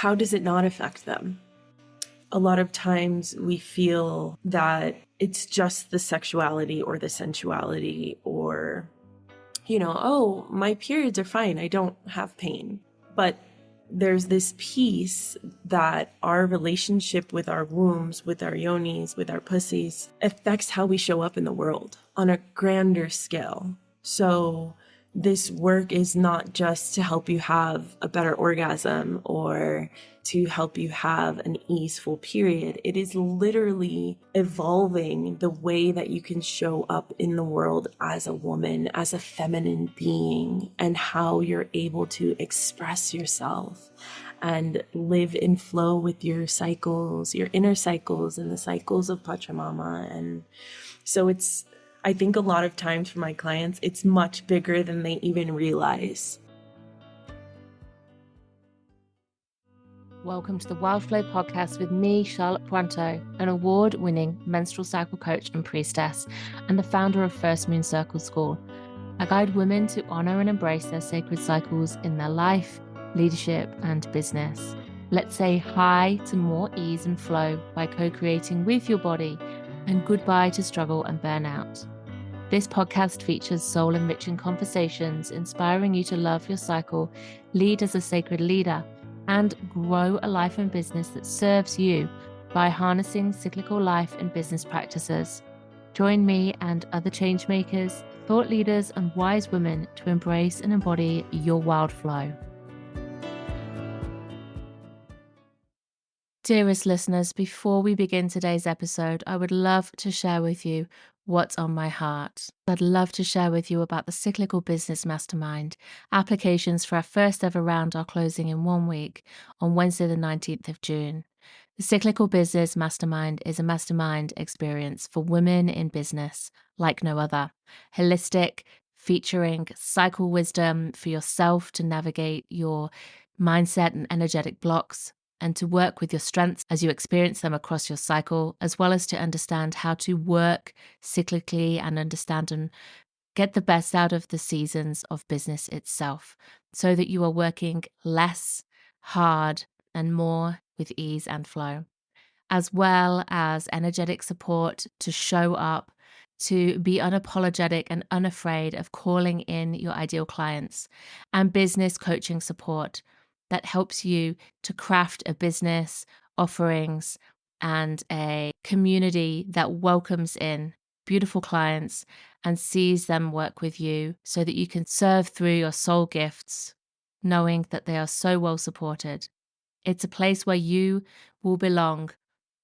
how does it not affect them? A lot of times we feel that it's just the sexuality or the sensuality, or, oh, my periods are fine, I don't have pain. But there's this piece that our relationship with our wombs, with our yonis, with our pussies affects how we show up in the world on a grander scale. So this work is not just to help you have a better orgasm or to help you have an easeful period. It is literally evolving the way that you can show up in the world as a woman, as a feminine being, and how you're able to express yourself and live in flow with your cycles, your inner cycles, and the cycles of Pachamama. And so I think a lot of times for my clients, it's much bigger than they even realize. Welcome to the Wild Flow podcast with me, Charlotte Puanto, an award-winning menstrual cycle coach and priestess, and the founder of First Moon Circle School. I guide women to honor and embrace their sacred cycles in their life, leadership, and business. Let's say hi to more ease and flow by co-creating with your body, and goodbye to struggle and burnout. This podcast features soul-enriching conversations, inspiring you to love your cycle, lead as a sacred leader, and grow a life and business that serves you by harnessing cyclical life and business practices. Join me and other change makers, thought leaders, and wise women to embrace and embody your wild flow. Dearest listeners, before we begin today's episode, I would love to share with you what's on my heart. I'd love to share with you about the Cyclical Business Mastermind. Applications for our first ever round are closing in 1 week on Wednesday, the 19th of June. The Cyclical Business Mastermind is a mastermind experience for women in business like no other. Holistic, featuring cycle wisdom for yourself to navigate your mindset and energetic blocks, and to work with your strengths as you experience them across your cycle, as well as to understand how to work cyclically and understand and get the best out of the seasons of business itself, so that you are working less hard and more with ease and flow, as well as energetic support to show up, to be unapologetic and unafraid of calling in your ideal clients, and business coaching support that helps you to craft a business, offerings, and a community that welcomes in beautiful clients and sees them work with you so that you can serve through your soul gifts, knowing that they are so well supported. It's a place where you will belong,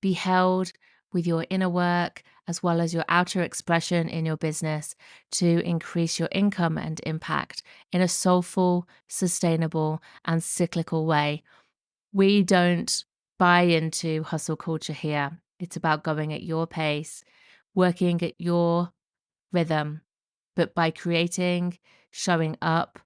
be held with your inner work as well as your outer expression in your business to increase your income and impact in a soulful, sustainable, and cyclical way. We don't buy into hustle culture here. It's about going at your pace, working at your rhythm, but by creating, showing up,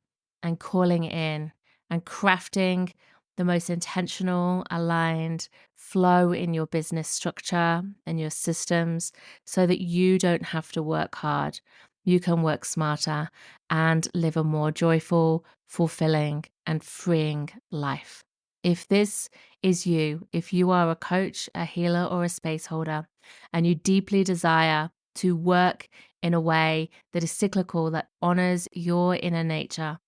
and calling in and crafting the most intentional, aligned flow in your business structure and your systems so that you don't have to work hard. You can work smarter and live a more joyful, fulfilling, and freeing life. If this is you, if you are a coach, a healer, or a space holder, and you deeply desire to work in a way that is cyclical, that honors your inner nature,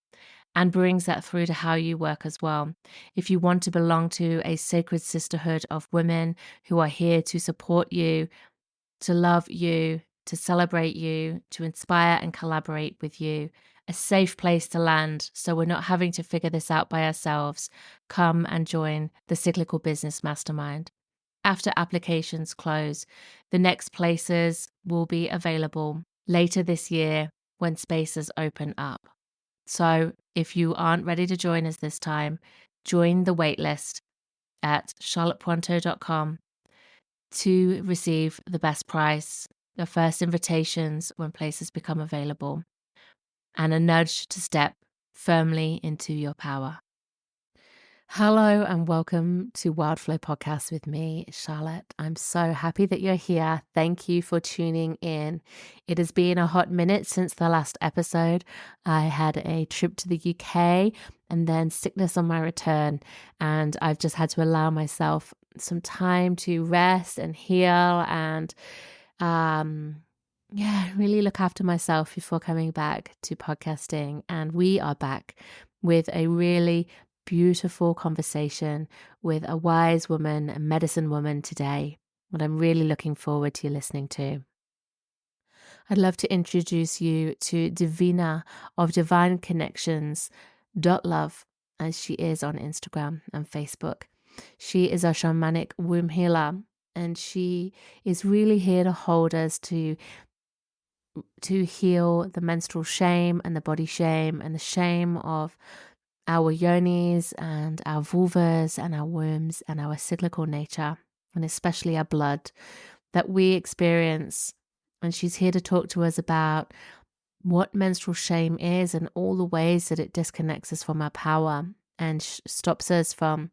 and brings that through to how you work as well. If you want to belong to a sacred sisterhood of women who are here to support you, to love you, to celebrate you, to inspire and collaborate with you, a safe place to land so we're not having to figure this out by ourselves, come and join the Cyclical Business Mastermind. After applications close, the next places will be available later this year when spaces open up. So if you aren't ready to join us this time, join the waitlist at charlottepuanto.com to receive the best price, the first invitations when places become available, and a nudge to step firmly into your power. Hello and welcome to Wildflow Podcast with me, Charlotte. I'm so happy that you're here. Thank you for tuning in. It has been a hot minute since the last episode. I had a trip to the UK and then sickness on my return, and I've just had to allow myself some time to rest and heal and really look after myself before coming back to podcasting. And we are back with a really beautiful conversation with a wise woman, a medicine woman today, what I'm really looking forward to listening to. I'd love to introduce you to Davina of Divine Connections .love, as she is on Instagram and Facebook. She is a shamanic womb healer, and she is really here to hold us to heal the menstrual shame and the body shame and the shame of our yonis and our vulvas and our wombs and our cyclical nature, and especially our blood that we experience. And she's here to talk to us about what menstrual shame is and all the ways that it disconnects us from our power and stops us from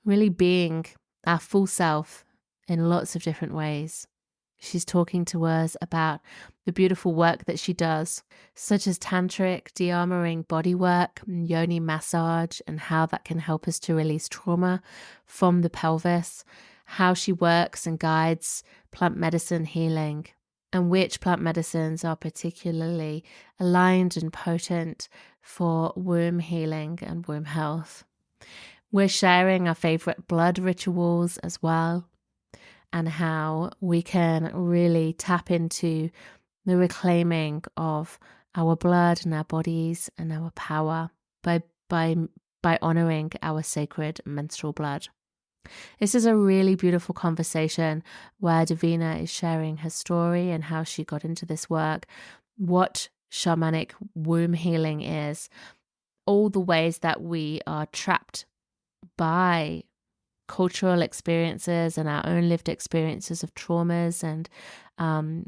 really being our full self in lots of different ways. She's talking to us about the beautiful work that she does, such as Tantric, de-armouring bodywork, Yoni massage, and how that can help us to release trauma from the pelvis, how she works and guides plant medicine healing, and which plant medicines are particularly aligned and potent for womb healing and womb health. We're sharing our favorite blood rituals as well, and how we can really tap into the reclaiming of our blood and our bodies and our power by honoring our sacred menstrual blood. This is a really beautiful conversation where Davina is sharing her story and how she got into this work, what shamanic womb healing is, all the ways that we are trapped by cultural experiences and our own lived experiences of traumas, and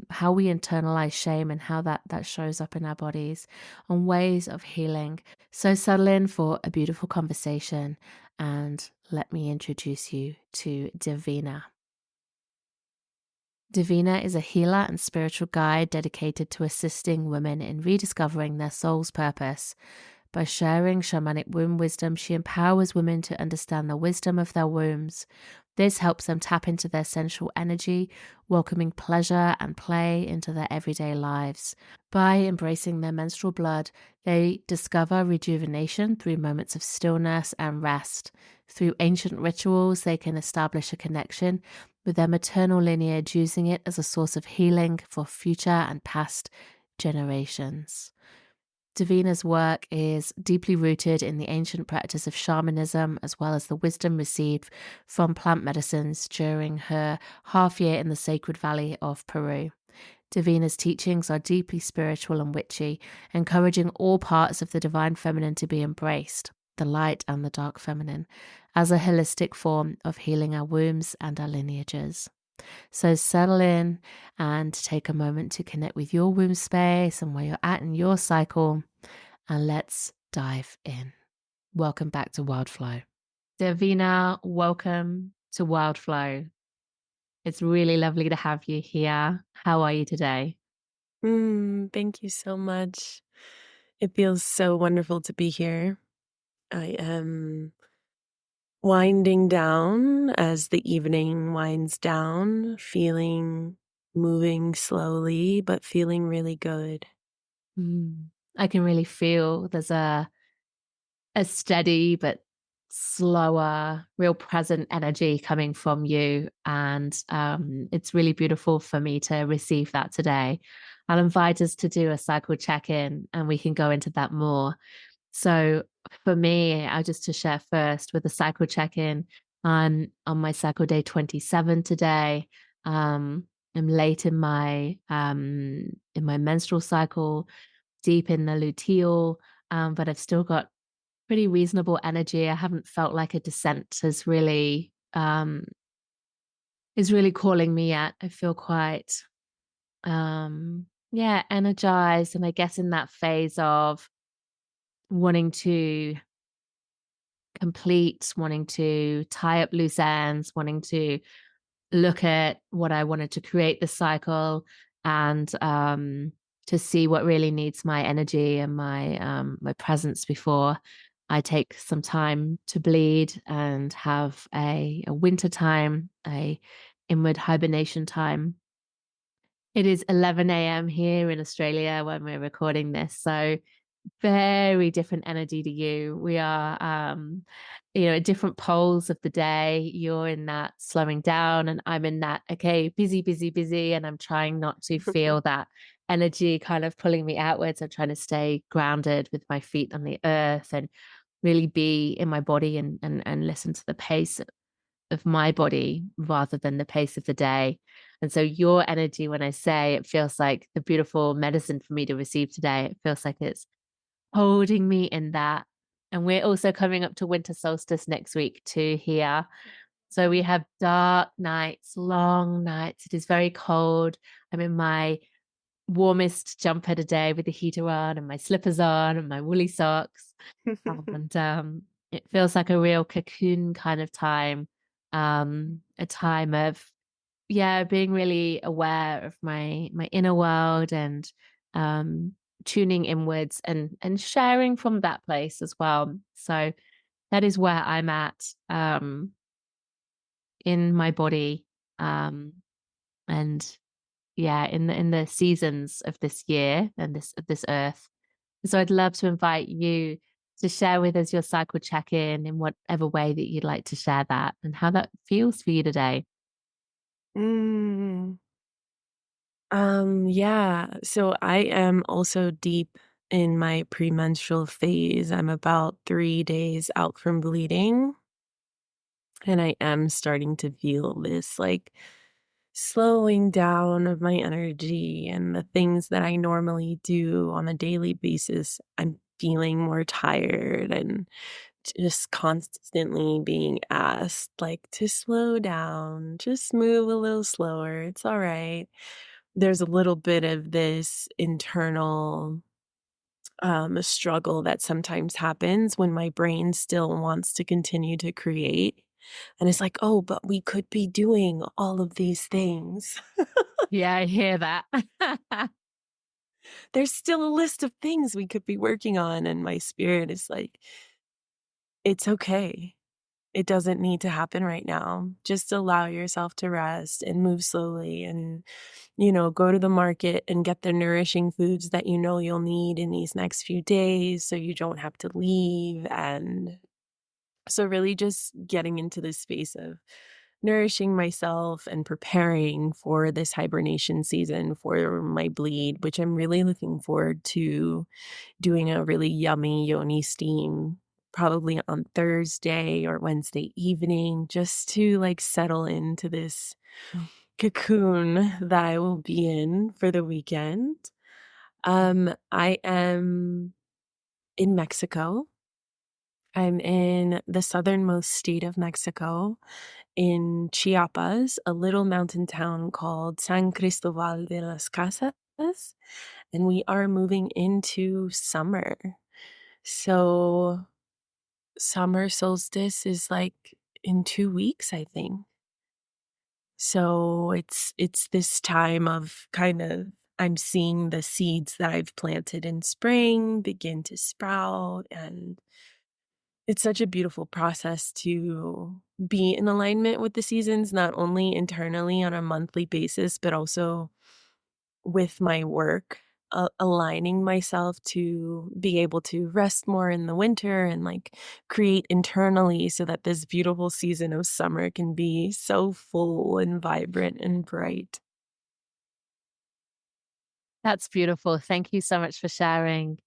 how we internalize shame and how that shows up in our bodies, and ways of healing. So settle in for a beautiful conversation, and let me introduce you to Davina. Davina is a healer and spiritual guide dedicated to assisting women in rediscovering their soul's purpose. By sharing shamanic womb wisdom, she empowers women to understand the wisdom of their wombs. This helps them tap into their sensual energy, welcoming pleasure and play into their everyday lives. By embracing their menstrual blood, they discover rejuvenation through moments of stillness and rest. Through ancient rituals, they can establish a connection with their maternal lineage, using it as a source of healing for future and past generations. Davina's work is deeply rooted in the ancient practice of shamanism, as well as the wisdom received from plant medicines during her half year in the Sacred Valley of Peru. Davina's teachings are deeply spiritual and witchy, encouraging all parts of the divine feminine to be embraced, the light and the dark feminine, as a holistic form of healing our wombs and our lineages. So settle in and take a moment to connect with your womb space and where you're at in your cycle, and let's dive in. Welcome back to Wildflow. Davina, welcome to Wildflow. It's really lovely to have you here. How are you today? Thank you so much. It feels so wonderful to be here. I am winding down as the evening winds down, moving slowly, but feeling really good. I can really feel there's a steady but slower, real present energy coming from you. And it's really beautiful for me to receive that today. I'll invite us to do a cycle check-in and we can go into that more. So for me, I'll just to share first with the cycle check-in. I'm on my cycle day 27 today. I'm late in my menstrual cycle, deep in the luteal, but I've still got pretty reasonable energy. I haven't felt like a descent is really calling me yet. I feel quite energized, and I guess in that phase of wanting to complete, wanting to tie up loose ends, wanting to look at what I wanted to create the cycle, and to see what really needs my energy and my presence before I take some time to bleed and have a winter time, a inward hibernation time. It is 11 a.m. here in Australia when we're recording this. So very different energy to you. We are, at different poles of the day. You're in that slowing down, and I'm in that, okay, busy, busy, busy. And I'm trying not to feel that energy kind of pulling me outwards. I'm trying to stay grounded with my feet on the earth and really be in my body and listen to the pace of my body rather than the pace of the day. And so your energy, when I say it feels like the beautiful medicine for me to receive today, it feels like it's holding me in that. And we're also coming up to winter solstice next week too here. So we have dark nights, long nights. It is very cold. I'm in my warmest jumper today with the heater on and my slippers on and my woolly socks. And it feels like a real cocoon kind of time. A time of, yeah, being really aware of my inner world and tuning inwards and sharing from that place as well. So that is where I'm at in my body, and yeah, in the seasons of this year and this of this earth. So I'd love to invite you to share with us your cycle check-in whatever way that you'd like to share that and how that feels for you today. Mm. Yeah. So I am also deep in my premenstrual phase. I'm about 3 days out from bleeding, and I am starting to feel this like slowing down of my energy and the things that I normally do on a daily basis. I'm feeling more tired and just constantly being asked like to slow down, just move a little slower. It's all right. There's a little bit of this internal struggle that sometimes happens when my brain still wants to continue to create. And it's like, oh, but we could be doing all of these things. Yeah, I hear that. There's still a list of things we could be working on. And my spirit is like, it's okay. It doesn't need to happen right now. Just allow yourself to rest and move slowly and, go to the market and get the nourishing foods that you know you'll need in these next few days so you don't have to leave. And so, really, just getting into this space of nourishing myself and preparing for this hibernation season for my bleed, which I'm really looking forward to doing a really yummy Yoni steam probably on Thursday or Wednesday evening just to like settle into this cocoon that I will be in for the weekend. I am in Mexico. I'm in the southernmost state of Mexico in Chiapas, a little mountain town called San Cristobal de las Casas, and we are moving into summer. So summer solstice is like in 2 weeks, I think. So it's this time of kind of I'm seeing the seeds that I've planted in spring begin to sprout, and it's such a beautiful process to be in alignment with the seasons, not only internally on a monthly basis, but also with my work, aligning myself to be able to rest more in the winter and like create internally so that this beautiful season of summer can be so full and vibrant and bright. That's beautiful. Thank you so much for sharing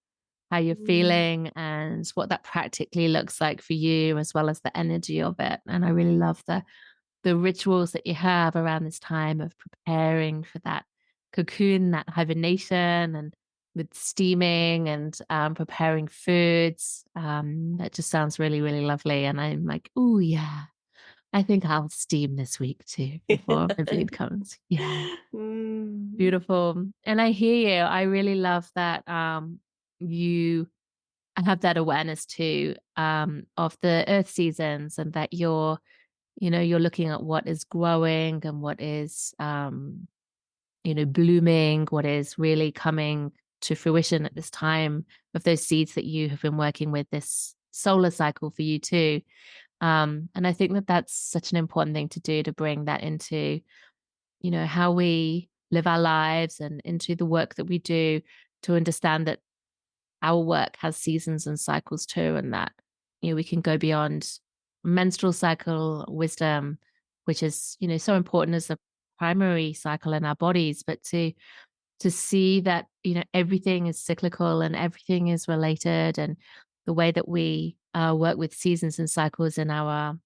how you're Mm. feeling and what that practically looks like for you, as well as the energy of it. And I really love the rituals that you have around this time of preparing for that cocoon, that hibernation, and with steaming and preparing foods. That just sounds really, really lovely. And I'm like, oh, yeah, I think I'll steam this week too before my bleed comes. Yeah. Mm. Beautiful. And I hear you. I really love that you I have that awareness too, of the earth seasons, and that you're looking at what is growing and what is, blooming, what is really coming to fruition at this time of those seeds that you have been working with this solar cycle for you too. And I think that that's such an important thing to do, to bring that into, how we live our lives and into the work that we do, to understand that our work has seasons and cycles too, and that, we can go beyond menstrual cycle wisdom, which is, so important as the primary cycle in our bodies, but to see that, everything is cyclical and everything is related, and the way that we work with seasons and cycles in our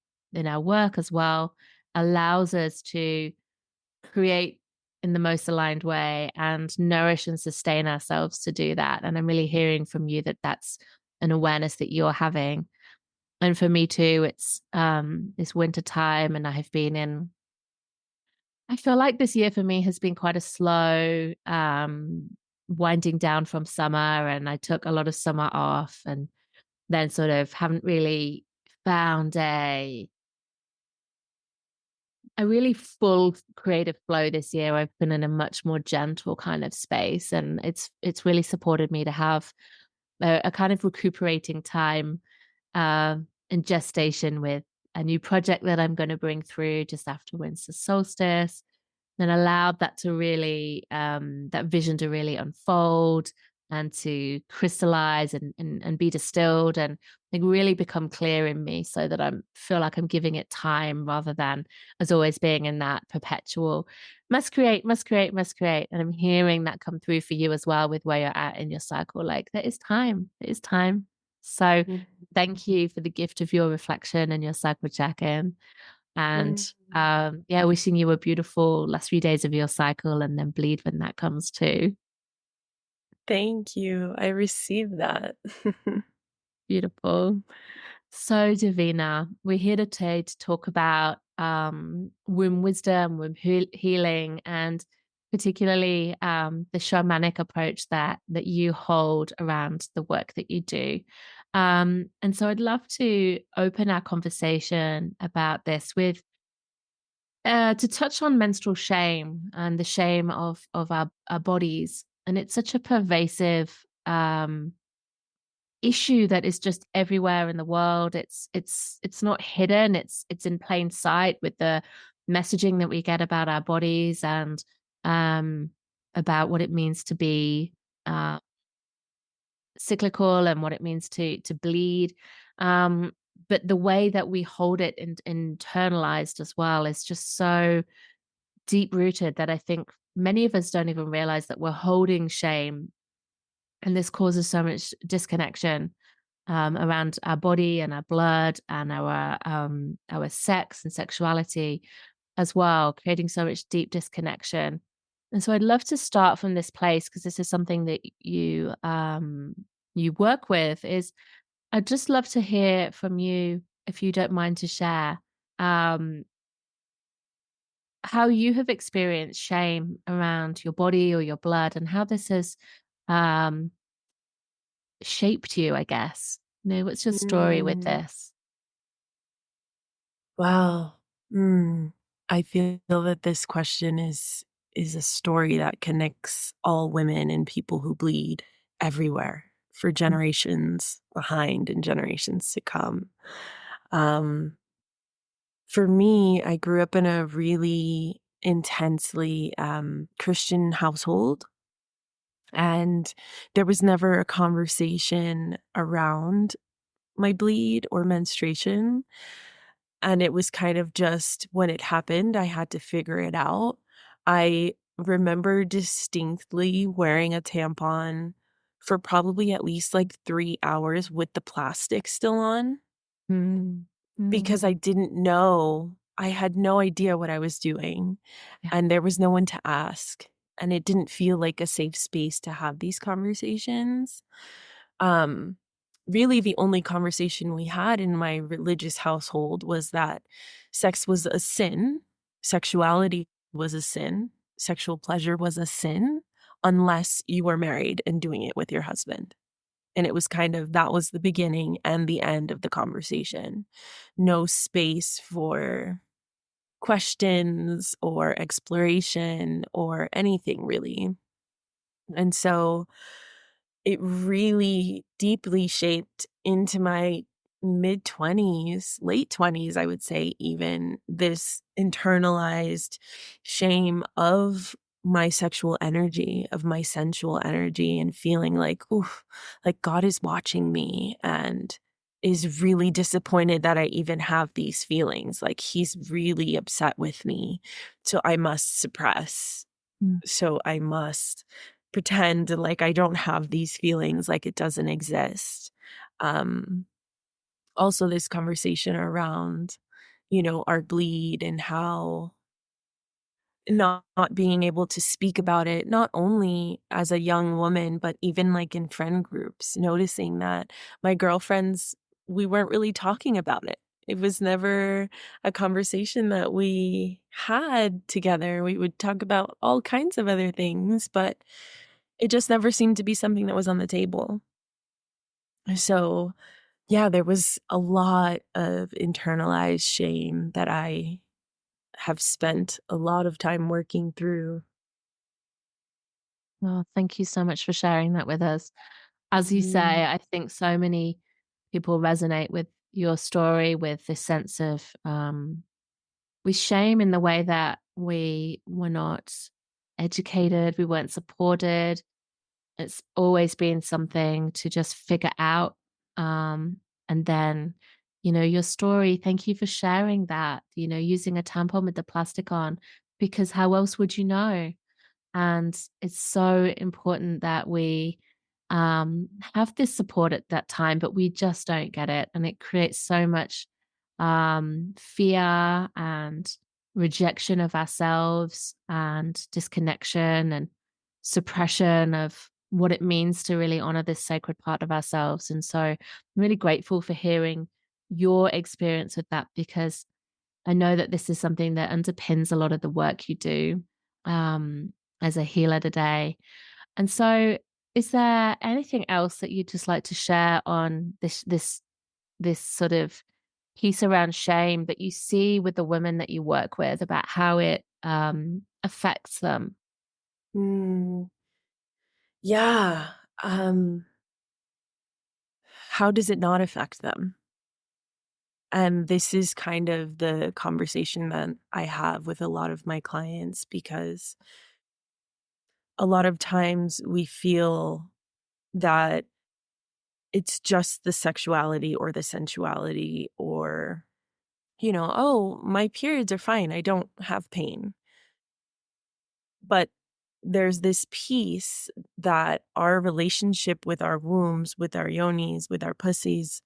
work as well allows us to create in the most aligned way and nourish and sustain ourselves to do that. And I'm really hearing from you that that's an awareness that you're having. And for me too, it's winter time, and I feel like this year for me has been quite a slow winding down from summer, and I took a lot of summer off, and then sort of haven't really found a really full creative flow this year. I've been in a much more gentle kind of space, and it's really supported me to have a kind of recuperating time uh, in gestation with a new project that I'm going to bring through just after winter solstice, and allowed that to really that vision to really unfold and to crystallize and be distilled and like really become clear in me, so that I feel like I'm giving it time rather than as always being in that perpetual must create, must create, must create. And I'm hearing that come through for you as well with where you're at in your cycle. Like there is time. It is time. So thank you for the gift of your reflection and your cycle check-in. And yeah, wishing you a beautiful last few days of your cycle, and then bleed when that comes too. Thank you. I received that. Beautiful. So, Davina, we're here today to talk about womb wisdom, womb healing, and particularly the shamanic approach that you hold around the work that you do. And so I'd love to open our conversation about this with to touch on menstrual shame and the shame of our bodies. And it's such a pervasive issue that is just everywhere in the world. It's not hidden. It's in plain sight with the messaging that we get about our bodies, and about what it means to be uh, cyclical and what it means to bleed. But the way that we hold it internalized as well is just so deep rooted that I think many of us don't even realize that we're holding shame. And this causes so much disconnection around our body and our blood and our sex and sexuality as well, creating so much deep disconnection. And so I'd love to start from this place, because this is something that you work with. Is I'd just love to hear from you, if you don't mind to share, um, how you have experienced shame around your body or your blood, and how this has um, shaped you, I guess. What's your story with Mm. this? Wow. I feel that this question is a story that connects all women and people who bleed everywhere for generations behind and generations to come. Um, for me, I grew up in a really intensely Christian household, and there was never a conversation around my bleed or menstruation. And it was kind of just when it happened, I had to figure it out. I remember distinctly wearing a tampon for probably at least like 3 hours with the plastic still on, Mm. Mm. because I didn't know. I had no idea what I was doing, Yeah. and there was no one to ask. And it didn't feel like a safe space to have these conversations. Um, Really, the only conversation we had in my religious household was that sex was a sin, sexuality was a sin, sexual pleasure was a sin, unless you were married and doing it with your husband. And it was kind of, that was the beginning and the end of the conversation. No space for questions or exploration or anything really. And so it really deeply shaped into my mid 20s, late 20s, I would say, even this internalized shame of my sexual energy, of my sensual energy, and feeling like, oof, like God is watching me and is really disappointed that I even have these feelings. Like he's really upset with me. So I must suppress. So I must pretend like I don't have these feelings, like it doesn't exist. Um, Also this conversation around, our bleed and how not being able to speak about it, not only as a young woman, but even like in friend groups, noticing that my girlfriends, we weren't really talking about it. It was never a conversation that we had together. We would talk about all kinds of other things, but it just never seemed to be something that was on the table. So, yeah, there was a lot of internalized shame that I have spent a lot of time working through. Well, thank you so much for sharing that with us. As you say, Mm. I think so many people resonate with your story, with this sense of with shame in the way that we were not educated, we weren't supported. It's always been something to just figure out. And then, your story, thank you for sharing that, using a tampon with the plastic on, because how else would you know? And it's so important that we have this support at that time, but we just don't get it. And it creates so much fear and rejection of ourselves and disconnection and suppression of what it means to really honor this sacred part of ourselves. And so I'm really grateful for hearing your experience with that, because I know that this is something that underpins a lot of the work you do um, as a healer today. And so, is there anything else that you'd just like to share on this sort of piece around shame that you see with the women that you work with, about how it affects them? Mm, yeah. How does it not affect them? And this is kind of the conversation that I have with a lot of my clients, because a lot of times we feel that it's just the sexuality or the sensuality, or, oh, my periods are fine. I don't have pain. But there's this piece that our relationship with our wombs, with our yonis, with our pussies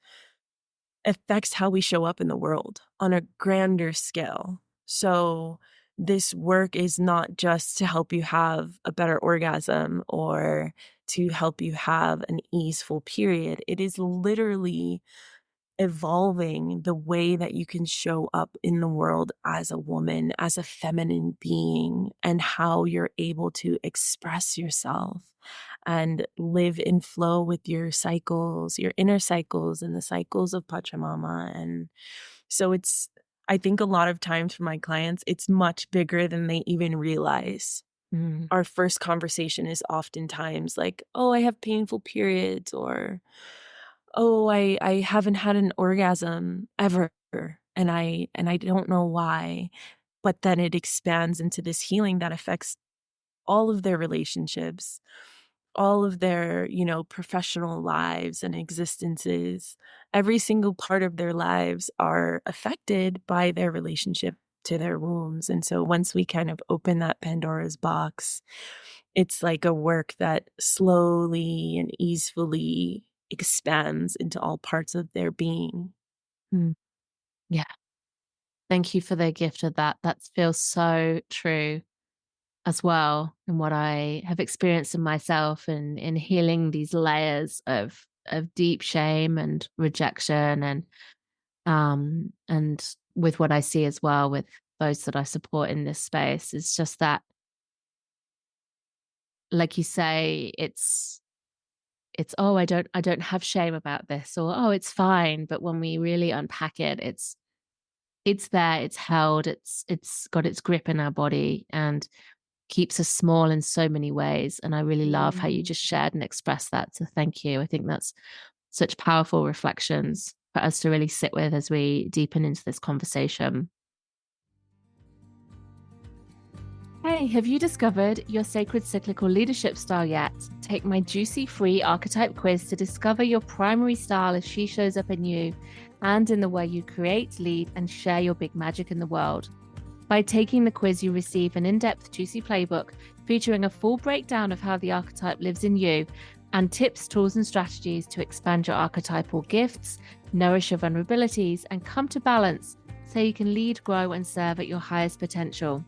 affects how we show up in the world on a grander scale. So this work is not just to help you have a better orgasm or to help you have an easeful period. It is literally evolving the way that you can show up in the world as a woman, as a feminine being, and how you're able to express yourself and live in flow with your cycles, your inner cycles, and the cycles of Pachamama. And so I think a lot of times for my clients, it's much bigger than they even realize. Mm. Our first conversation is oftentimes like, oh, I have painful periods, or oh, I haven't had an orgasm ever, and I don't know why. But then it expands into this healing that affects all of their relationships, all of their, professional lives and existences. Every single part of their lives are affected by their relationship to their wombs. And so once we kind of open that Pandora's box, it's like a work that slowly and easily expands into all parts of their being. Mm. Yeah. Thank you for the gift of that. That feels so true as well, and what I have experienced in myself, and in healing these layers of deep shame and rejection, and with what I see as well with those that I support in this space, is just that, like you say, it's, oh, I don't have shame about this, or oh, it's fine. But when we really unpack it, it's there, it's held, it's got its grip in our body and keeps us small in so many ways. And I really love how you Mm. just shared and expressed that. So thank you. I think that's such powerful reflections for us to really sit with as we deepen into this conversation. Hey, have you discovered your sacred cyclical leadership style yet? Take my juicy free archetype quiz to discover your primary style as she shows up in you and in the way you create, lead, and share your big magic in the world. By taking the quiz, you receive an in-depth, juicy playbook featuring a full breakdown of how the archetype lives in you and tips, tools, and strategies to expand your archetypal gifts, nourish your vulnerabilities, and come to balance so you can lead, grow, and serve at your highest potential.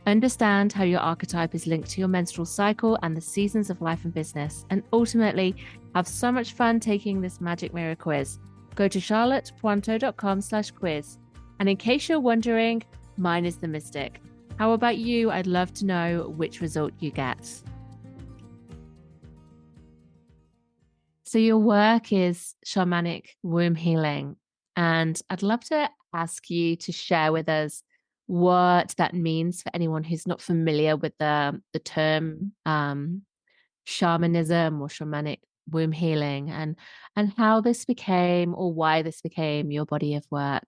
Understand how your archetype is linked to your menstrual cycle and the seasons of life and business, and ultimately have so much fun taking this magic mirror quiz. Go to charlottepointo.com/quiz. And in case you're wondering, mine is the mystic. How about you? I'd love to know which result you get. So your work is shamanic womb healing, and I'd love to ask you to share with us what that means for anyone who's not familiar with the term shamanism or shamanic womb healing, and how this became or why this became your body of work.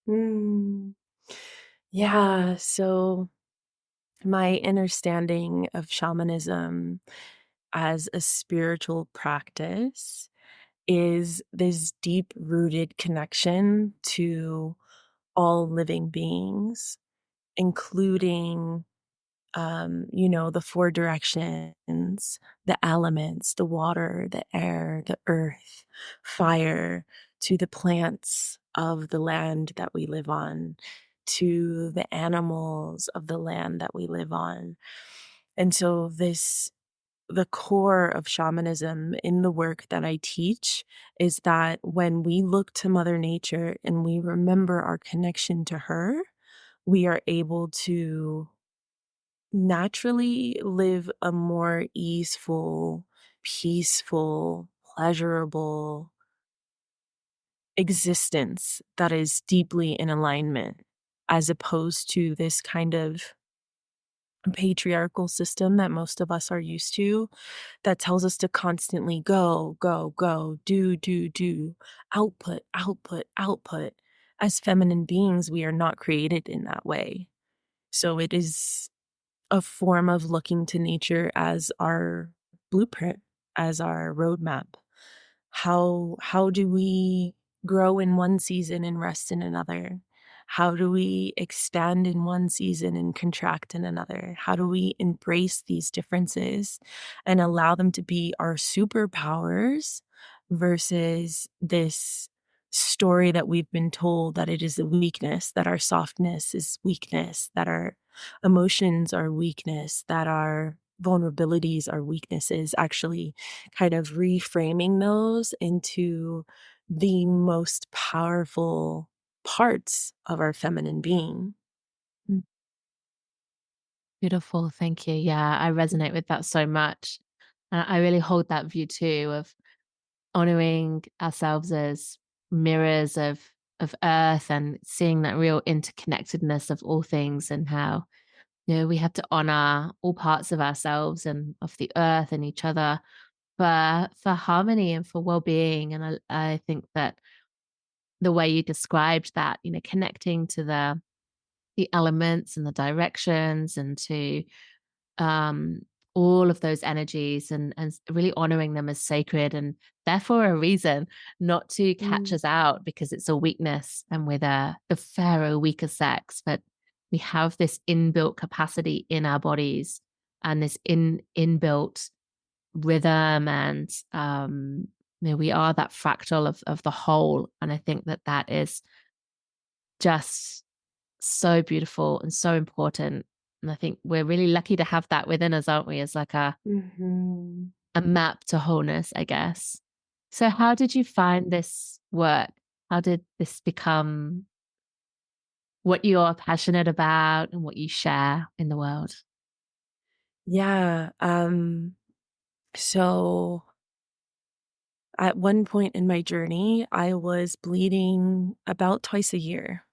Mm. Yeah, so my understanding of shamanism as a spiritual practice is this deep rooted connection to all living beings, including, the four directions, the elements, the water, the air, the earth, fire, to the plants of the land that we live on, to the animals of the land that we live on. And so the core of shamanism in the work that I teach is that when we look to Mother Nature and we remember our connection to her, we are able to naturally live a more easeful, peaceful, pleasurable existence that is deeply in alignment, as opposed to this kind of patriarchal system that most of us are used to that tells us to constantly go, go, go, do, output, output, output. As feminine beings, we are not created in that way. So it is a form of looking to nature as our blueprint, as our roadmap. How do we grow in one season and rest in another? How do we expand in one season and contract in another? How do we embrace these differences and allow them to be our superpowers versus this story that we've been told that it is a weakness, that our softness is weakness, that our emotions are weakness, that our vulnerabilities are weaknesses, actually kind of reframing those into the most powerful parts of our feminine being. Mm, beautiful. Thank you. Yeah, I resonate with that so much. And I really hold that view too of honoring ourselves as mirrors of earth and seeing that real interconnectedness of all things, and how we have to honor all parts of ourselves and of the earth and each other for harmony and for well-being. And I think that the way you described that, connecting to the elements and the directions and to um, all of those energies, and really honoring them as sacred and therefore a reason not to catch Mm, us out because it's a weakness and we're the fairer, weaker sex. But we have this inbuilt capacity in our bodies and this inbuilt rhythm, and we are that fractal of the whole. And I think that is just so beautiful and so important. And I think we're really lucky to have that within us, aren't we? As like mhm. a map to wholeness, I guess. So how did you find this work? How did this become what you're passionate about and what you share in the world? Yeah. So At one point in my journey, I was bleeding about twice a year.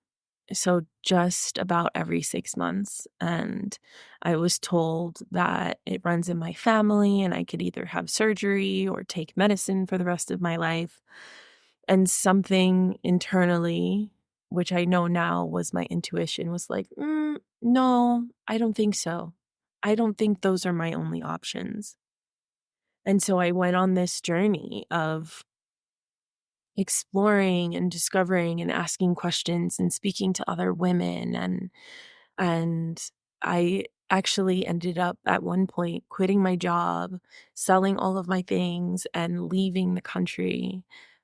So just about every 6 months. And I was told that it runs in my family and I could either have surgery or take medicine for the rest of my life. And something internally, which I know now was my intuition, was like, no, I don't think so. I don't think those are my only options. And so I went on this journey of exploring and discovering and asking questions and speaking to other women, and I actually ended up at one point quitting my job, selling all of my things and leaving the country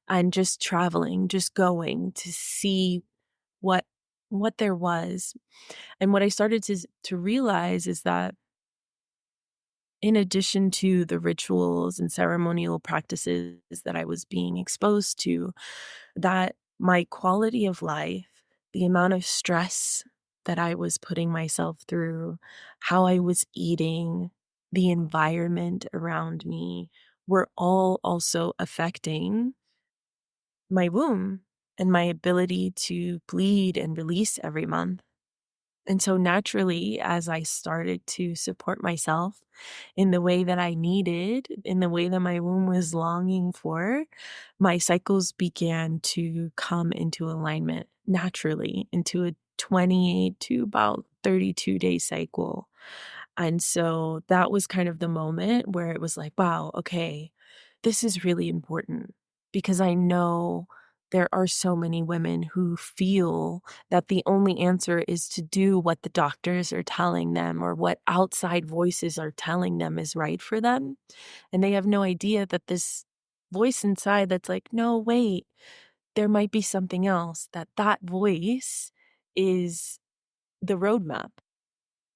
and just traveling, just going to see what there was. And what I started to realize is that in addition to the rituals and ceremonial practices that I was being exposed to, that my quality of life, the amount of stress that I was putting myself through, how I was eating, the environment around me were all also affecting my womb and my ability to bleed and release every month. And so naturally, as I started to support myself in the way that I needed, in the way that my womb was longing for, my cycles began to come into alignment naturally into a 28 to about 32-day cycle. And so that was kind of the moment where it was like, wow, okay, this is really important, because I know there are so many women who feel that the only answer is to do what the doctors are telling them or what outside voices are telling them is right for them. And they have no idea that this voice inside that's like, no, wait, there might be something else, that voice is the roadmap,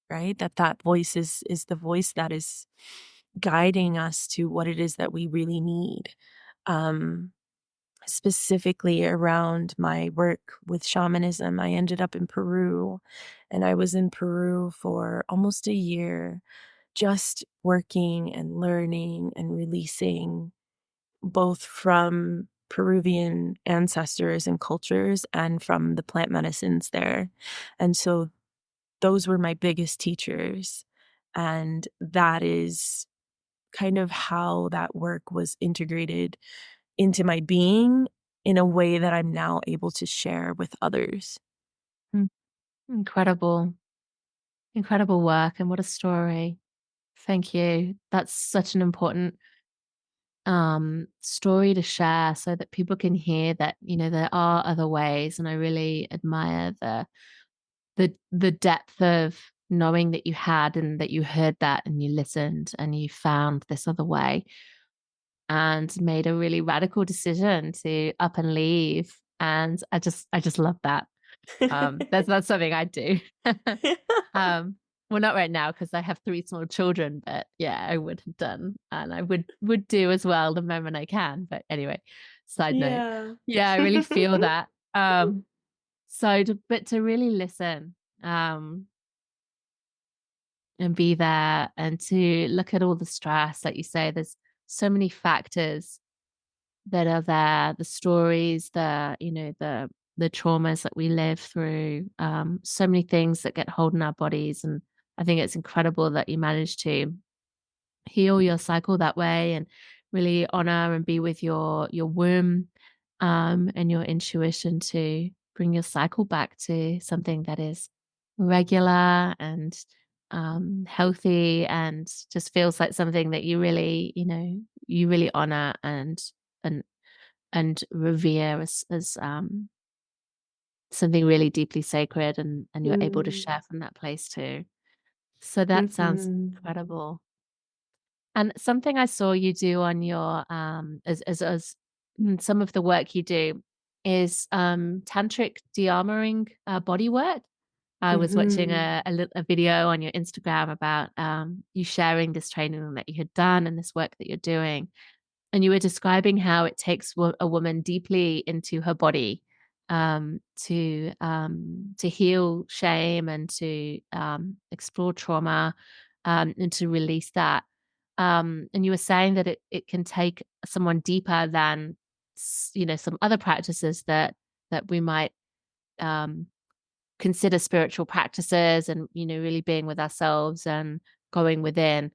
right? That voice is the voice that is guiding us to what it is that we really need. Um, Specifically around my work with shamanism, I ended up in Peru, and I was in Peru for almost a year, just working and learning and releasing both from Peruvian ancestors and cultures and from the plant medicines there. And so those were my biggest teachers. And that is kind of how that work was integrated into my being in a way that I'm now able to share with others. Mm, incredible, incredible work. And what a story. Thank you. That's such an important story to share so that people can hear that, there are other ways. And I really admire the depth of knowing that you had and that you heard that and you listened and you found this other way and made a really radical decision to up and leave. And I just love that. That's something I do. um, well, not right now because I have 3 small children, but yeah, I would have done, and I would do as well the moment I can. But anyway, side note, Yeah. yeah, I really feel that. But to really listen, and be there, and to look at all the stress, like you say, there's so many factors that are there, the stories, the traumas that we live through, so many things that get hold in our bodies. And I think it's incredible that you managed to heal your cycle that way and really honor and be with your womb, and your intuition to bring your cycle back to something that is regular and healthy, and just feels like something that you really honor and and revere as something really deeply sacred, and you're able to Mm. share from that place too. So that sounds Mhm. incredible. And something I saw you do on your some of the work you do is tantric de-armouring bodywork. I was watching Mhm. a video on your Instagram about you sharing this training that you had done and this work that you're doing. And you were describing how it takes a woman deeply into her body, to heal shame and to explore trauma, and to release that. And you were saying that it can take someone deeper than, some other practices that we might um, consider spiritual practices, and, really being with ourselves and going within.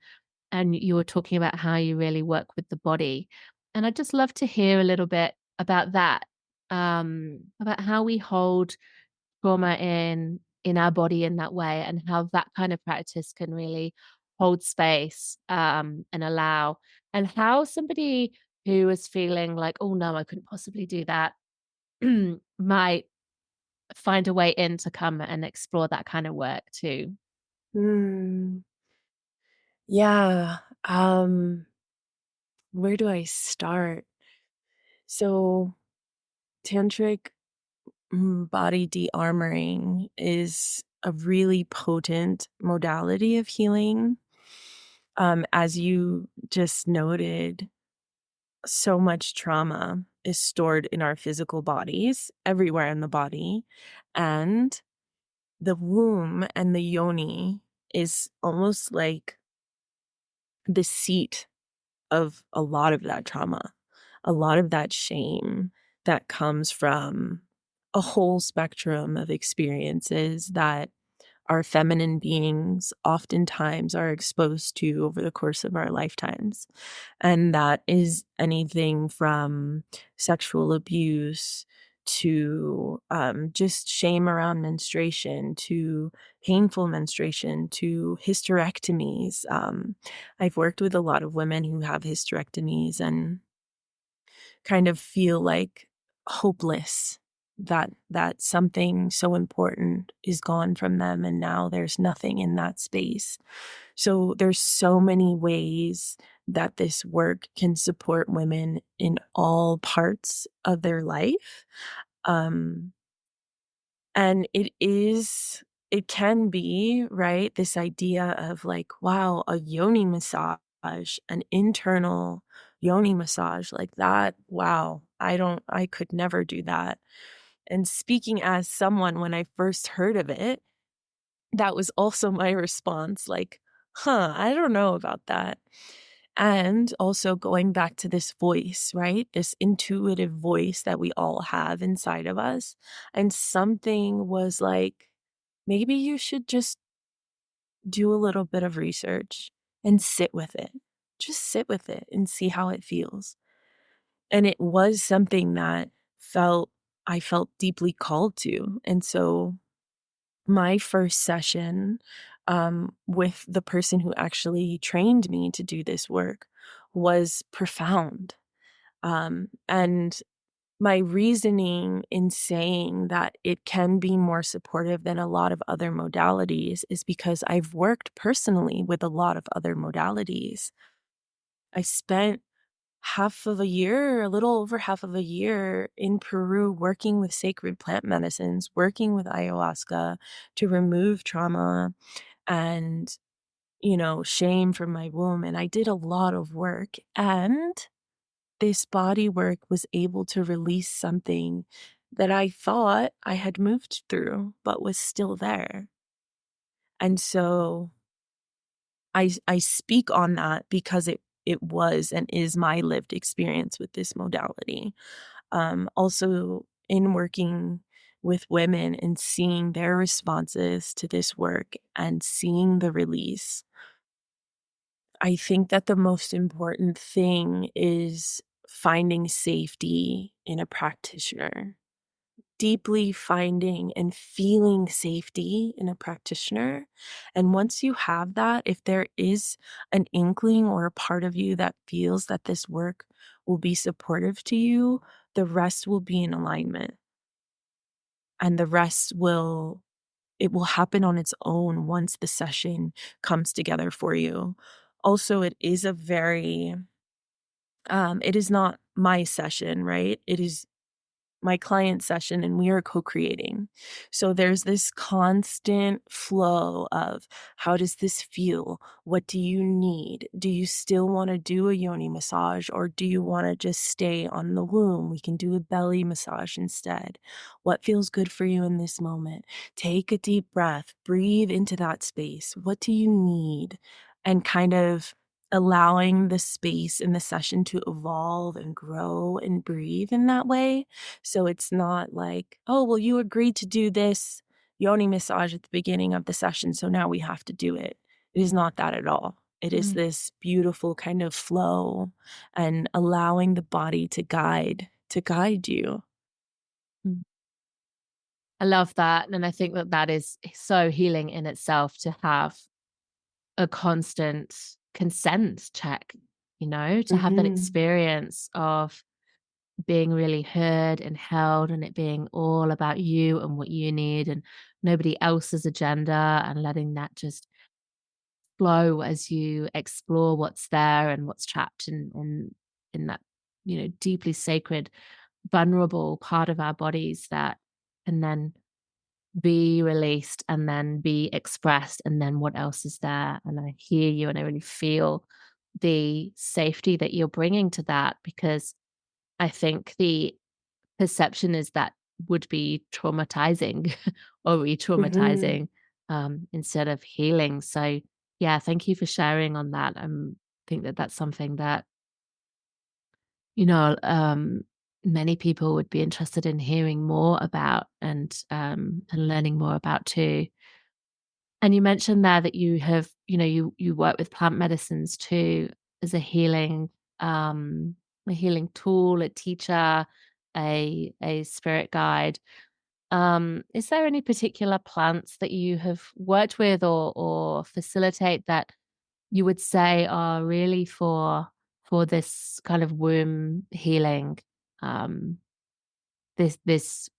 And you were talking about how you really work with the body. And I'd just love to hear a little bit about that, about how we hold trauma in our body in that way, and how that kind of practice can really hold space, and allow, and how somebody who is feeling like, oh no, I couldn't possibly do that, might find a way in to come and explore that kind of work too. Hmm. Yeah. Where do I start? So, tantric body de-armouring is a really potent modality of healing. As you just noted, so much trauma is stored in our physical bodies, everywhere in the body. And the womb and the yoni is almost like the seat of a lot of that trauma, a lot of that shame that comes from a whole spectrum of experiences that our feminine beings oftentimes are exposed to over the course of our lifetimes. And that is anything from sexual abuse to just shame around menstruation, to painful menstruation, to hysterectomies. I've worked with a lot of women who have hysterectomies and kind of feel like hopeless that something so important is gone from them, and now there's nothing in that space. So there's so many ways that this work can support women in all parts of their life. Um, and it can be, right, this idea of like, wow, a yoni massage, an internal yoni massage like that. Wow, I could never do that. And speaking as someone, when I first heard of it, that was also my response, like, huh, I don't know about that. And also going back to this voice, right? This intuitive voice that we all have inside of us. And something was like, maybe you should just do a little bit of research and sit with it. Just sit with it and see how it feels. And it was something that I felt deeply called to. And so my first session with the person who actually trained me to do this work was profound. And my reasoning in saying that it can be more supportive than a lot of other modalities is because I've worked personally with a lot of other modalities. I spent half of a year, a little over half of a year in Peru working with sacred plant medicines, working with ayahuasca to remove trauma and, shame from my womb. And I did a lot of work. And this body work was able to release something that I thought I had moved through, but was still there. And so I speak on that because it was and is my lived experience with this modality. Also, in working with women and seeing their responses to this work and seeing the release, I think that the most important thing is finding safety in a practitioner. Deeply finding and feeling safety in a practitioner. And once you have that, if there is an inkling or a part of you that feels that this work will be supportive to you, the rest will be in alignment. And the rest it will happen on its own once the session comes together for you. Also, it is a very, it is not my session, right? It is my client session, and we are co-creating. So there's this constant flow of, how does this feel? What do you need? Do you still want to do a yoni massage, or do you want to just stay on the womb? We can do a belly massage instead. What feels good for you in this moment? Take a deep breath, breathe into that space. What do you need? And kind of allowing the space in the session to evolve and grow and breathe in that way. So it's not like, oh, well, you agreed to do this yoni massage at the beginning of the session, so now we have to do it. It is not that at all. It is this beautiful kind of flow and allowing the body to guide you. I love that. And I think that that is so healing in itself, to have a constant consent check, to have that experience of being really heard and held, and it being all about you and what you need and nobody else's agenda, and letting that just flow as you explore what's there and what's trapped in that, deeply sacred, vulnerable part of our bodies that can then be released and then be expressed, and then what else is there. And I hear you, and I really feel the safety that you're bringing to that, because I think the perception is that would be traumatizing or re-traumatizing, instead of healing. So yeah, thank you for sharing on that. I think that that's something that, you know, um, many people would be interested in hearing more about, and learning more about too. And you mentioned there that you have, you work with plant medicines too, as a healing tool, a teacher, a spirit guide. Is there any particular plants that you have worked with or facilitate that you would say are really for this kind of womb healing, um, this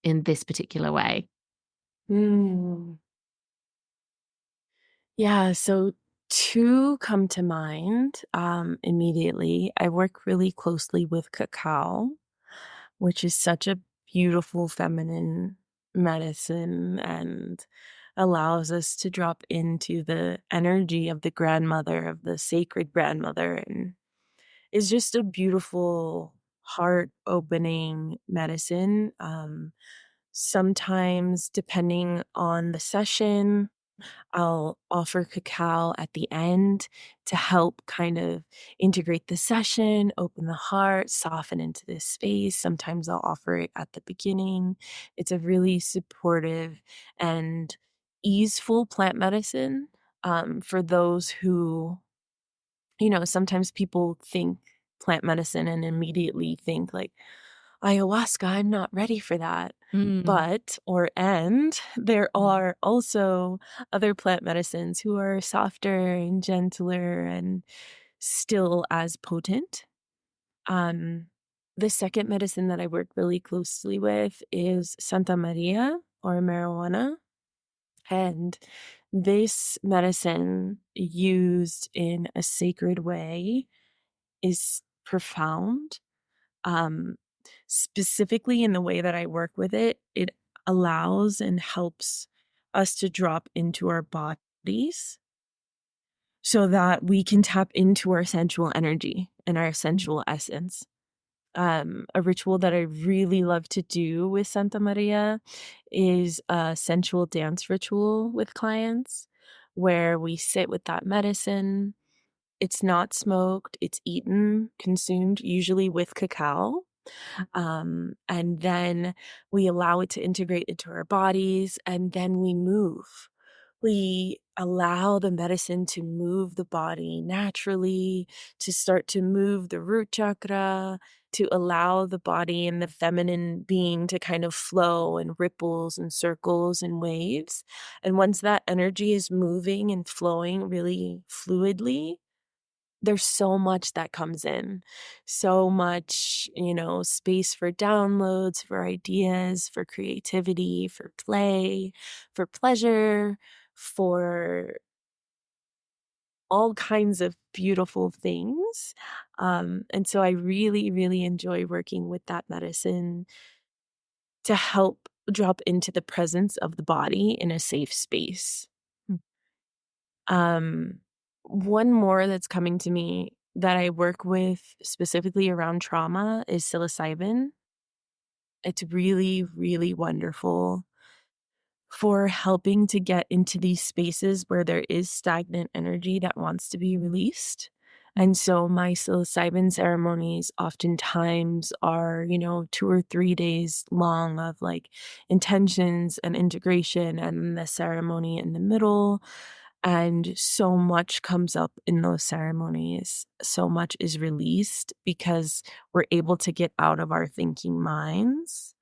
in this particular way? Mm. Yeah, so two come to mind immediately. I work really closely with cacao, which is such a beautiful feminine medicine and allows us to drop into the energy of the grandmother, of the sacred grandmother, and is just a beautiful heart opening medicine. Sometimes, depending on the session, I'll offer cacao at the end to help kind of integrate the session, open the heart, soften into this space. Sometimes I'll offer it at the beginning. It's a really supportive and easeful plant medicine, for those who, sometimes people think plant medicine and immediately think like, ayahuasca, I'm not ready for that. Mm. And there are also other plant medicines who are softer and gentler and still as potent. Um, the second medicine that I work really closely with is Santa Maria, or marijuana. And this medicine, used in a sacred way, is profound. Um, Specifically in the way that I work with it, it allows and helps us to drop into our bodies so that we can tap into our sensual energy and our sensual essence. A ritual that I really love to do with Santa Maria is a sensual dance ritual with clients, where we sit with that medicine. It's not smoked, it's eaten, consumed, usually with cacao. And then we allow it to integrate into our bodies, and then we move. We allow the medicine to move the body naturally, to start to move the root chakra, to allow the body and the feminine being to kind of flow in ripples and circles and waves. And once that energy is moving and flowing really fluidly, there's so much that comes in, so much, space for downloads, for ideas, for creativity, for play, for pleasure, for all kinds of beautiful things. And so I really, really enjoy working with that medicine to help drop into the presence of the body in a safe space. Um, One more that's coming to me that I work with specifically around trauma is psilocybin. It's really, really wonderful for helping to get into these spaces where there is stagnant energy that wants to be released. And so my psilocybin ceremonies oftentimes are, 2 or 3 days long of like intentions and integration and the ceremony in the middle. And so much comes up in those ceremonies. So much is released because we're able to get out of our thinking minds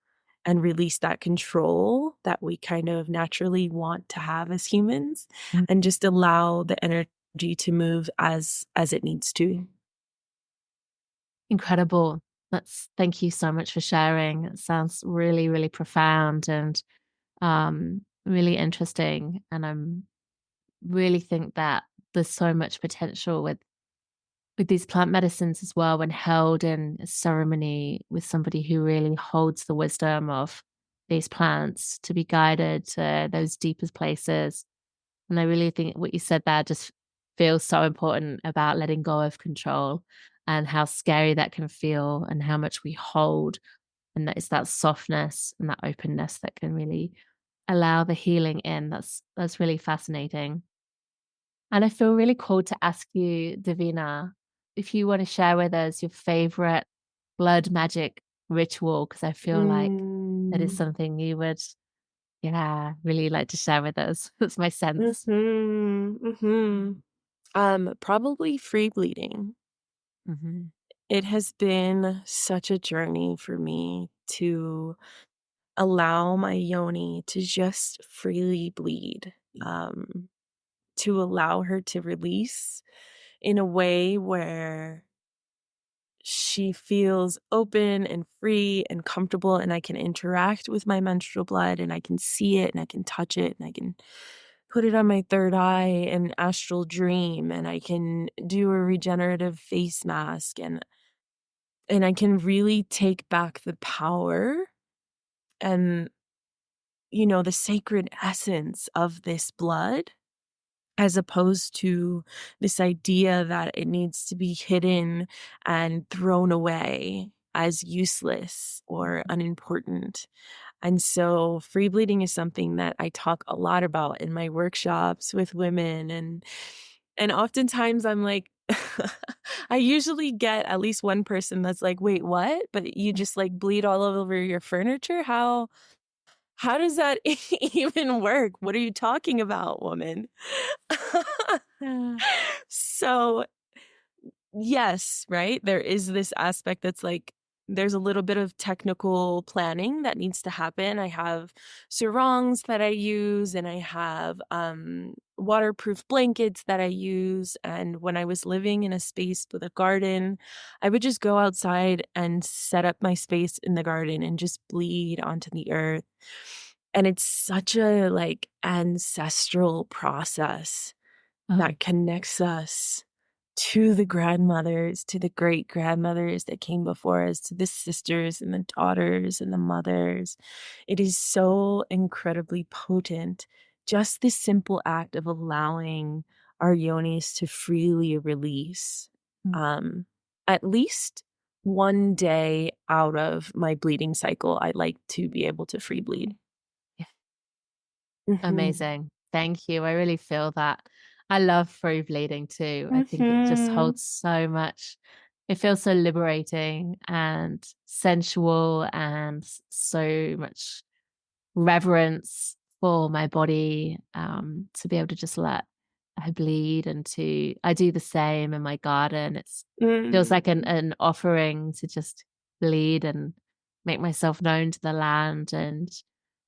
and release that control that we kind of naturally want to have as humans, and just allow the energy to move as it needs to. Incredible. Thank you so much for sharing. It sounds really, really profound and really interesting. And I'm really think that there's so much potential with these plant medicines as well when held in a ceremony with somebody who really holds the wisdom of these plants to be guided to those deepest places. And I really think what you said there just feels so important about letting go of control and how scary that can feel and how much we hold. And that it's that softness and that openness that can really allow the healing in. That's really fascinating. And I feel really called to ask you, Davina, if you want to share with us your favorite blood magic ritual, because I feel like that is Mm. something you would, yeah, really like to share with us. That's my sense. Probably free bleeding. Hmm. It has been such a journey for me to allow my yoni to just freely bleed, to allow her to release in a way where she feels open and free and comfortable, and I can interact with my menstrual blood and I can see it and I can touch it and I can put it on my third eye and astral dream, and I can do a regenerative face mask, and I can really take back the power and the sacred essence of this blood, as opposed to this idea that it needs to be hidden and thrown away as useless or unimportant. And so free bleeding is something that I talk a lot about in my workshops with women, and oftentimes I'm like I usually get at least one person that's like, "Wait, what? But you just like bleed all over your furniture? How does that even work? What are you talking about, woman?" Yeah. So, yes, right? There is this aspect that's like, there's a little bit of technical planning that needs to happen. I have sarongs that I use, and I have waterproof blankets that I use. And when I was living in a space with a garden, I would just go outside and set up my space in the garden and just bleed onto the earth. And it's such a like ancestral process Oh, that connects us to the grandmothers, to the great grandmothers that came before us, to the sisters and the daughters and the mothers. It is so incredibly potent. Just this simple act of allowing our yonis to freely release, mm, um, at least one day out of my bleeding cycle, I like to be able to free bleed. yeah. Mhm. Amazing. Thank you. I really feel that. I love free bleeding too. I think it just Mhm. holds so much. It feels so liberating and sensual and so much reverence for my body, to be able to just let her bleed and to I do the same in my garden. It's feels like Mm. an offering to just bleed and make myself known to the land and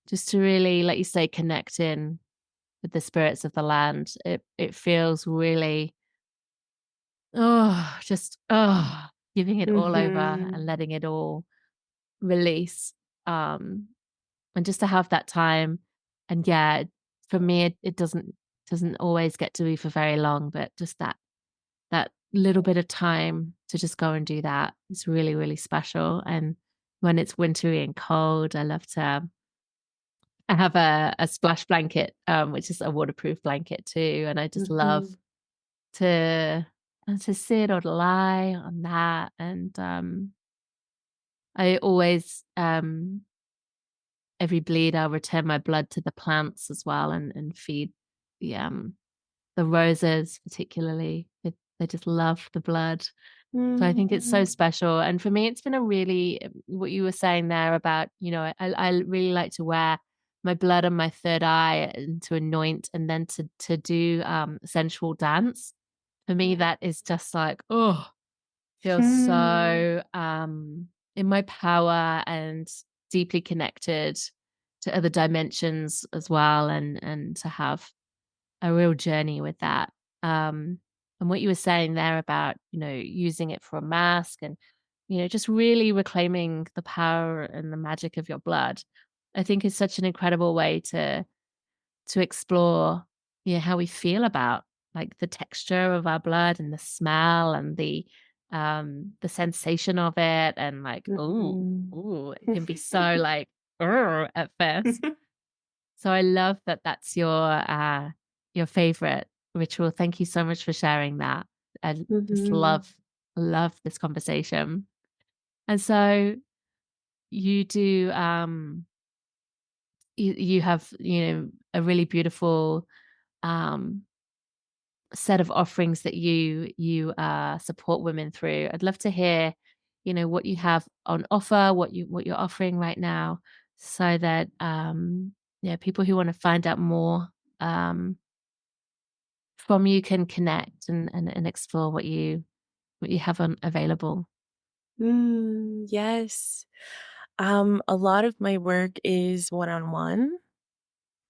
just to really, like you say, connect in with the spirits of the land. It feels really, just giving it all over and Mhm. letting it all release. Um and just to have that time. And yeah, for me it doesn't always get to be for very long, but just that little bit of time to just go and do that is really, really special. And when it's wintry and cold, I have a splash blanket, which is a waterproof blanket too. And I just love Mhm. to to sit or to lie on that. And I always every bleed, I'll return my blood to the plants as well, and feed the roses particularly. They just love the blood. So I think it's so Mm. special. And for me, it's been a really, what you were saying there about, I really like to wear my blood on my third eye and to anoint, and then to do sensual dance. For me, that is just like, oh, feels Mm. so in my power and deeply connected to other dimensions as well, and to have a real journey with that. And what you were saying there about, using it for a mask, and, just really reclaiming the power and the magic of your blood, I think is such an incredible way to explore, how we feel about like the texture of our blood and the smell and the sensation of it, and like, Mhm. it can be so like at first. So I love that that's your favorite ritual. Thank you so much for sharing that. I just Mhm. love this conversation. And so you do you have, a really beautiful um set of offerings that you support women through. I'd love to hear, what you have on offer, what you're offering right now, so that people who want to find out more um from you can connect and explore what you have on available. Yes. A lot of my work is one-on-one.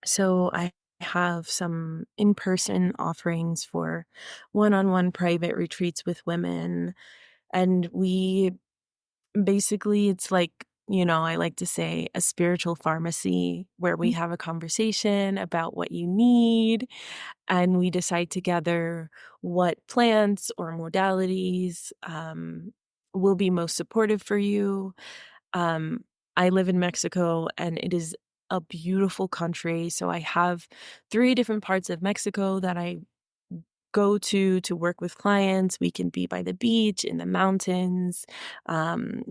So I have some in-person offerings for one-on-one private retreats with women. And we basically, it's like, I like to say a spiritual pharmacy where we have a conversation about what you need, and we decide together what plants or modalities will be most supportive for you. Um, I live in Mexico, and it is a beautiful country. So I have 3 different parts of Mexico that I go to work with clients. We can be by the beach, in the mountains.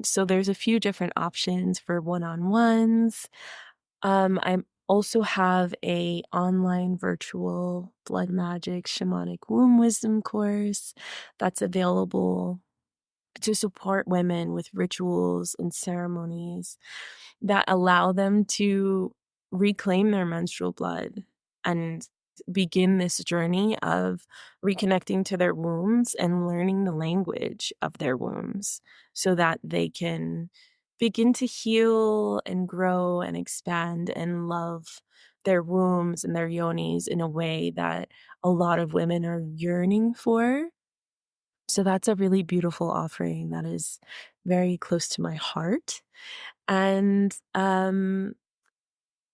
So there's a few different options for one-on-ones. I also have a online virtual blood magic shamanic womb wisdom course that's available to support women with rituals and ceremonies that allow them to reclaim their menstrual blood and begin this journey of reconnecting to their wombs and learning the language of their wombs so that they can begin to heal and grow and expand and love their wombs and their yonis in a way that a lot of women are yearning for. So that's a really beautiful offering that is very close to my heart. And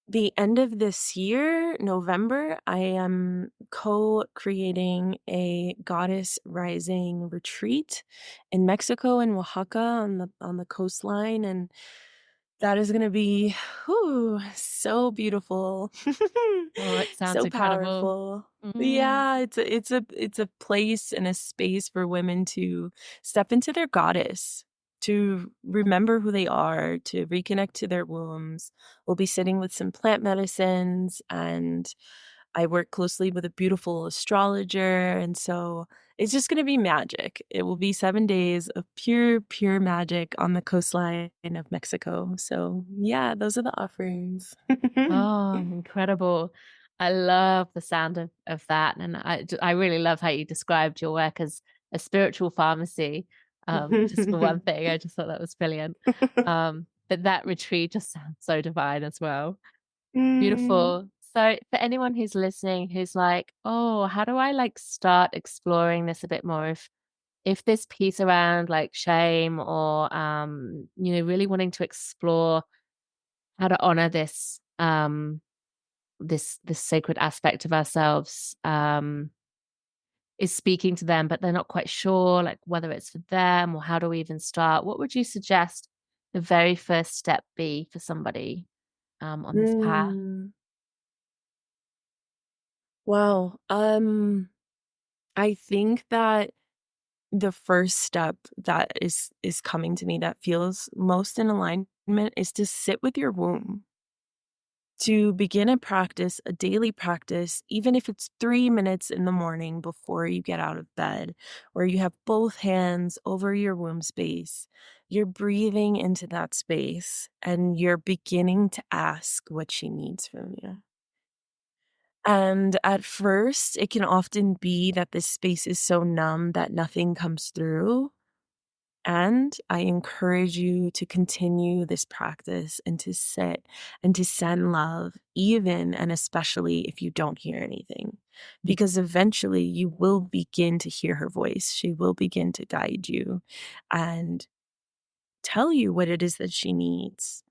the end of this year, November, I am co-creating a goddess rising retreat in Mexico and Oaxaca on the coastline, and that is going to be so beautiful. Oh, it sounds So incredible. powerful. Mm. Yeah, it's a place and a space for women to step into their goddess, to remember who they are, to reconnect to their wombs. We'll be sitting with some plant medicines, and I work closely with a beautiful astrologer, and so it's just going to be magic. It will be 7 days of pure, pure magic on the coastline of Mexico. So, yeah, those are the offerings. Oh, incredible. I love the sound of that. And I really love how you described your work as a spiritual pharmacy. Just for one thing, I just thought that was brilliant. But that retreat just sounds so divine as well. Mm. Beautiful. So for anyone who's listening, who's like, oh, how do I like start exploring this a bit more? If this piece around like shame, or really wanting to explore how to honor this sacred aspect of ourselves, is speaking to them, but they're not quite sure like whether it's for them, or how do we even start, what would you suggest the very first step be for somebody on this path? Mm. Wow. I think that the first step that is coming to me that feels most in alignment is to sit with your womb. to begin a practice, a daily practice, even if it's 3 minutes in the morning before you get out of bed, where you have both hands over your womb space. You're breathing into that space and you're beginning to ask what she needs from you. And at first, it can often be that this space is so numb that nothing comes through. And I encourage you to continue this practice and to sit and to send love, even and especially if you don't hear anything, because eventually you will begin to hear her voice. She will begin to guide you and tell you what it is that she needs.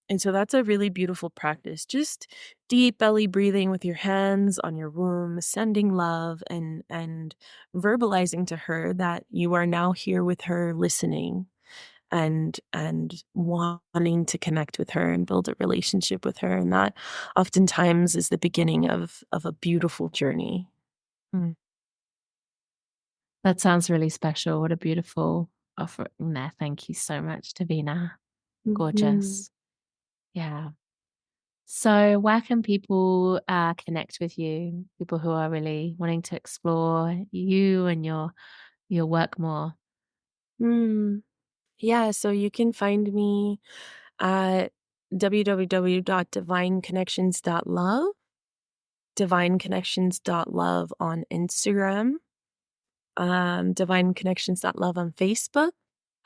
And so that's a really beautiful practice. Just deep belly breathing with your hands on your womb, sending love and verbalizing to her that you are now here with her, listening and wanting to connect with her and build a relationship with her. And that oftentimes is the beginning of a beautiful journey. Mm. That sounds really special. What a beautiful offering there. Thank you so much, Davina. Gorgeous. Yeah. So where can people connect with you? People who are really wanting to explore you and your work more. Mm. Yeah, so you can find me at www.divineconnections.love, divineconnections.love on Instagram, divineconnections.love on Facebook.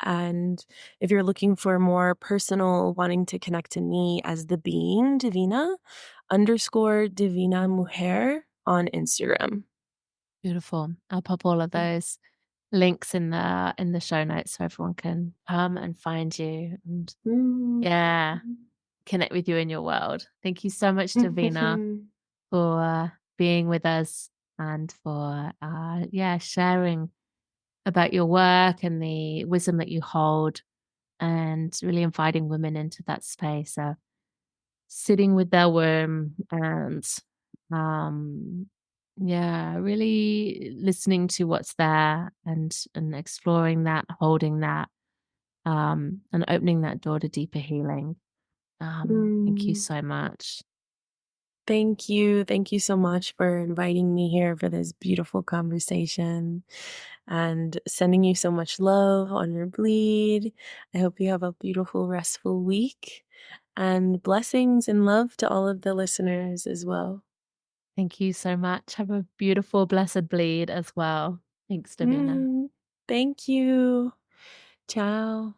And if you're looking for more personal, wanting to connect to me as the being, Davina, _Davina Mujer on Instagram. Beautiful. I'll pop all of those links in the show notes so everyone can come and find you and yeah, connect with you in your world. Thank you so much, Davina, for being with us and for sharing about your work and the wisdom that you hold and really inviting women into that space of sitting with their womb and really listening to what's there and exploring that, holding that, and opening that door to deeper healing. Thank you so much. Thank you. Thank you so much for inviting me here for this beautiful conversation and sending you so much love on your bleed. I hope you have a beautiful, restful week and blessings and love to all of the listeners as well. Thank you so much. Have a beautiful, blessed bleed as well. Thanks, Davina. Thank you. Ciao.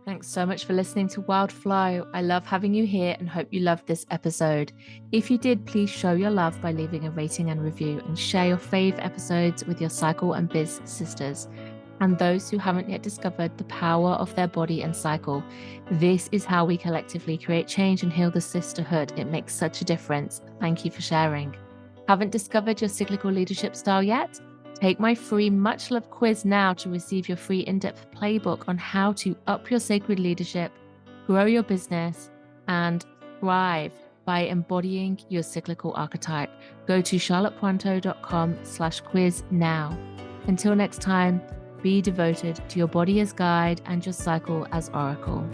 Thanks so much for listening to Wild Flow. I love having you here and hope you loved this episode. If you did, please show your love by leaving a rating and review and share your fave episodes with your cycle and biz sisters and those who haven't yet discovered the power of their body and cycle. This is how we collectively create change and heal the sisterhood. It makes such a difference. Thank you for sharing. Haven't discovered your cyclical leadership style yet? Take my free much loved quiz now to receive your free in-depth playbook on how to up your sacred leadership, grow your business, and thrive by embodying your cyclical archetype. Go to charlottepointo.com/quiz now. Until next time, be devoted to your body as guide and your cycle as oracle.